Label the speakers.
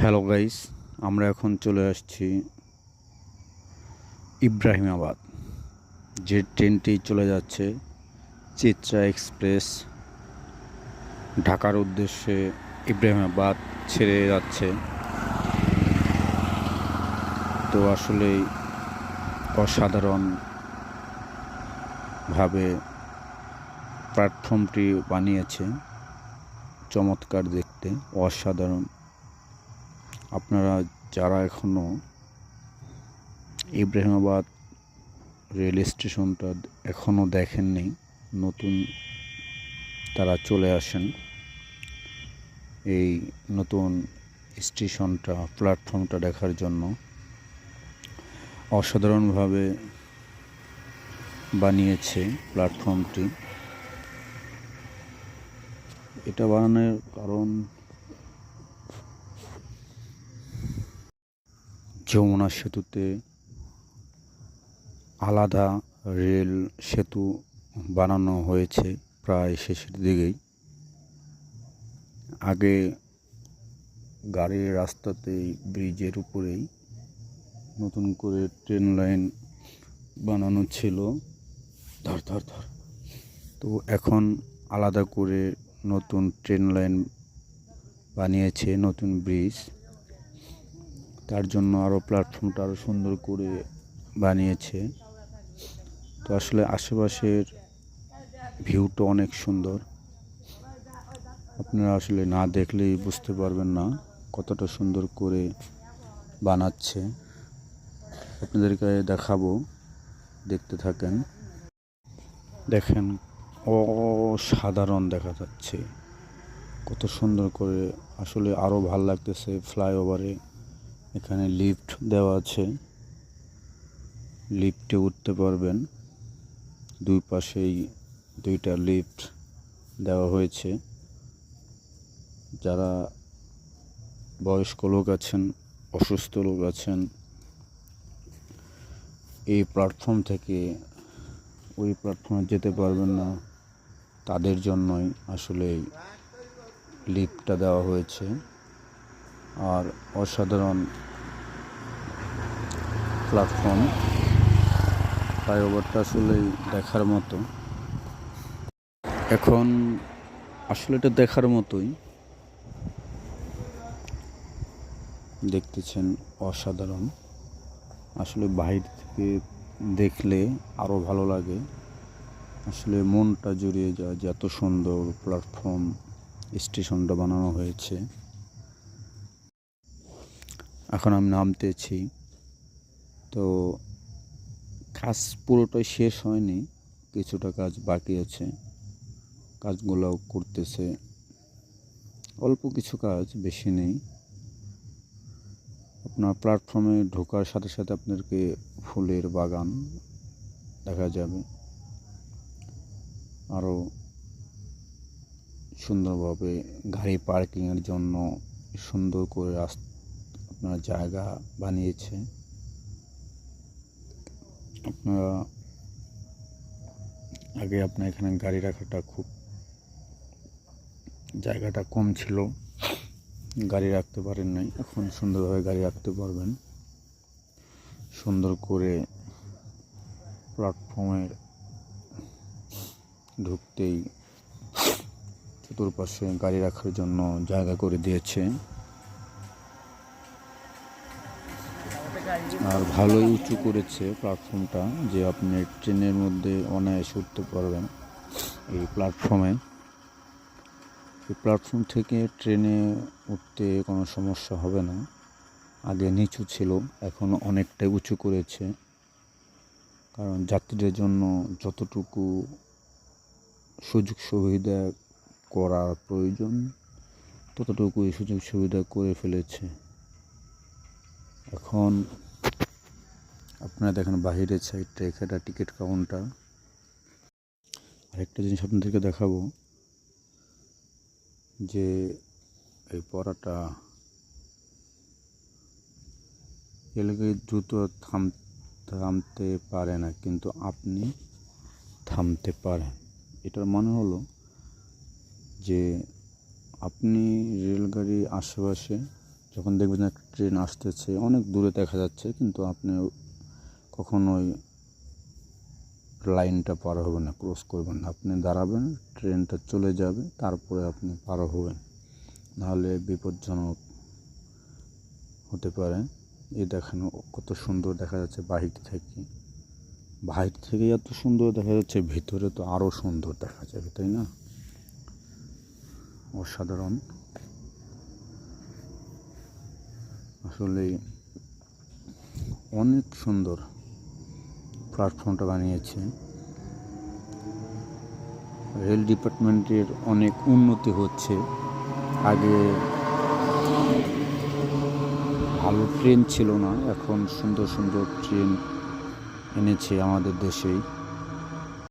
Speaker 1: Hello guys, আমরা এখন চলে আসছি ইব্রাহিমাবাদ। যে ট্রেনটি চলে যাচ্ছে চিত্রা এক্সপ্রেস ঢাকার উদ্দেশ্যে ইব্রাহিমাবাদ ছেড়ে যাচ্ছে। তো আসলেই অসাধারণভাবে প্ল্যাটফর্মটি বানিয়েছে, চমৎকার দেখতে, অসাধারণ। আপনারা যারা এখনও ইব্রাহিমাবাদ রেল স্টেশনটা এখনও দেখেননি, নতুন তারা চলে আসেন এই নতুন স্টেশনটা, প্ল্যাটফর্মটা দেখার জন্য। অসাধারণভাবে বানিয়েছে প্ল্যাটফর্মটি। এটা বানানোর কারণ যমুনা সেতুতে আলাদা রেল সেতু বানানো হয়েছে প্রায় শেষের দিকেই। আগে গাড়ির রাস্তাতেই, ব্রিজের উপরেই নতুন করে ট্রেন লাইন বানানো ছিল। তো এখন আলাদা করে নতুন ট্রেন লাইন বানিয়েছে, নতুন ব্রিজ। তার জন্য আরও প্ল্যাটফর্মটা আরও সুন্দর করে বানিয়েছে। তো আসলে আশেপাশের ভিউটা অনেক সুন্দর। আপনারা আসলে না দেখলেই বুঝতে পারবেন না কতটা সুন্দর করে বানাচ্ছে। আপনাদেরকে দেখাবো, দেখতে থাকেন। দেখেন, অসাধারণ দেখা যাচ্ছে, কত সুন্দর করে। আসলে আরও ভাল লাগতেছে। ফ্লাইওভারে এখানে লিফট দেওয়া আছে, লিফটে উঠতে পারবেন। দুই পাশেই দুইটা লিফট দেওয়া হয়েছে। যারা বয়স্ক লোক আছেন, অসুস্থ লোক আছেন, এই প্ল্যাটফর্ম থেকে ওই প্ল্যাটফর্মে যেতে পারবেন না, তাদের জন্যই আসলে লিফটটা দেওয়া হয়েছে। আর অসাধারণ প্ল্যাটফর্ম, ফ্লাইওভারটা আসলেই দেখার মতো। এখন আসলে এটা দেখার মতোই, দেখতেছেন, অসাধারণ। আসলে বাইরে থেকে দেখলে আরও ভালো লাগে, আসলে মনটা জুড়িয়ে যায় যে এত সুন্দর প্ল্যাটফর্ম স্টেশনটা বানানো হয়েছে। এখন আমি নামতেছি। তো কাজ পুরোটাই শেষ হয়নি, কিছুটা কাজ বাকি আছে, কাজগুলোও করতেছে। অল্প কিছু কাজ, বেশি নেই। আপনার প্ল্যাটফর্মে ঢোকার সাথে সাথে আপনাদেরকে ফুলের বাগান দেখা যাবে। আরও সুন্দরভাবে গাড়ি পার্কিংয়ের জন্য সুন্দর করে আপনার জায়গা বানিয়েছে। আপনারা আগে আপনার এখানে গাড়ি রাখাটা খুব জায়গাটা কম ছিল, গাড়ি রাখতে পারেন নাই। এখন সুন্দরভাবে গাড়ি রাখতে পারবেন। সুন্দর করে প্ল্যাটফর্মের ঢুকতেই চতুর্পাশে গাড়ি রাখার জন্য জায়গা করে দিয়েছে। আর ভালোই উঁচু করেছে প্ল্যাটফর্মটা, যে আপনি ট্রেনের মধ্যে অনায়াসে উঠতে পারবেন এই প্ল্যাটফর্মে। এই প্ল্যাটফর্ম থেকে ট্রেনে উঠতে কোনো সমস্যা হবে না। আগে নিচু ছিল, এখন অনেকটাই উঁচু করেছে, কারণ যাত্রীদের জন্য যতটুকু সুযোগ সুবিধা করার প্রয়োজন ততটুকুই সুযোগ সুবিধা করে ফেলেছে। এখন আপনারা দেখেন বাহিরের সাইডটা, এখানে টিকিট কাউন্টার। আরেকটা জিনিস আপনাদেরকে দেখাবো, যে এই পড়াটা এলাকায় দ্রুত থামতে পারে না, কিন্তু আপনি থামতে পারেন। এটার মানে হলো যে আপনি রেলগাড়ির আশেপাশে যখন দেখবেন একটা ট্রেন আসতেছে অনেক দূরে দেখা যাচ্ছে, কিন্তু আপনি কখনোই লাইনটা পার হবেন না, ক্রস করবেন না। আপনি দাঁড়াবেন, ট্রেনটা চলে যাবে, তারপরে আপনি পার হবেন, নাহলে বিপজ্জনক হতে পারে। এই দেখেন কত সুন্দর দেখা যাচ্ছে বাহির থেকে এত সুন্দর দেখা যাচ্ছে, ভিতরে তো আরও সুন্দর দেখা যাবে, তাই না? অসাধারণ। আসলে অনেক সুন্দর প্ল্যাটফর্মটা বানিয়েছে। রেল ডিপার্টমেন্টের অনেক উন্নতি হচ্ছে। আগে ভালো ট্রেন ছিল না, এখন সুন্দর সুন্দর ট্রেন এনেছে আমাদের দেশেই।